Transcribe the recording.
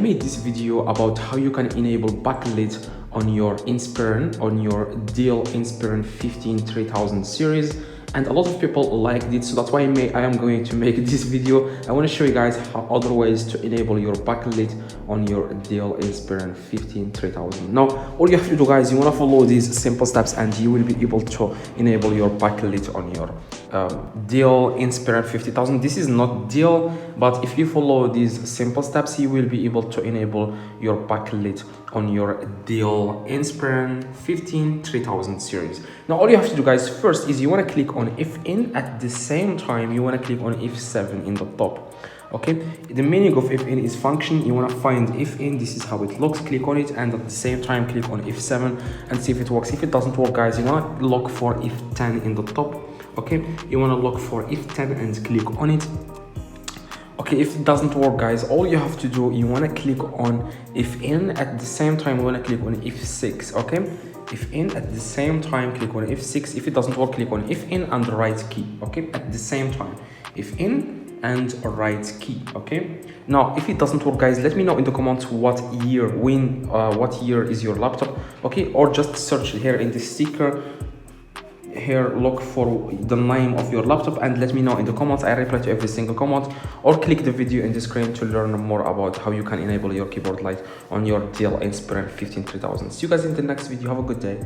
made this video about how you can enable backlit on your Inspiron, on your Dell Inspiron 15 3000 series, and a lot of people liked it, so that's why I am going to make this video. I want to show you guys how other ways to enable your backlit on your Dell Inspiron 15 3000. Now all you have to do, guys, you want to follow these simple steps and you will be able to enable your backlit on your Dell Inspiron 50000. This is not Dell, but if you follow these simple steps you will be able to enable your backlit on your Dell Inspiron 15 3000 series. Now all you have to do, guys, first is you want to click on if in. At the same time you want to click on F7 in the top. Okay, the meaning of if in is function. You want to find if in, this is how it looks, click on it, and at the same time click on F7 and see if it works. If it doesn't work, guys, you want to look for F10 in the top. Okay, you want to look for F10 and click on it. Okay, if it doesn't work, guys, all you have to do, you want to click on if in. At the same time you want to click on F6. okay, if in, at the same time click on F6. If it doesn't work, click on if in and right key. Okay, at the same time, if in and right key. Okay, now if it doesn't work, guys, let me know in the comments what year what year is your laptop. Okay, or just search here in the sticker here, look for the name of your laptop and let me know in the comments. I reply to every single comment, or click the video in the screen to learn more about how you can enable your keyboard light on your Dell Inspiron 15 3000. See you guys in the next video. Have a good day.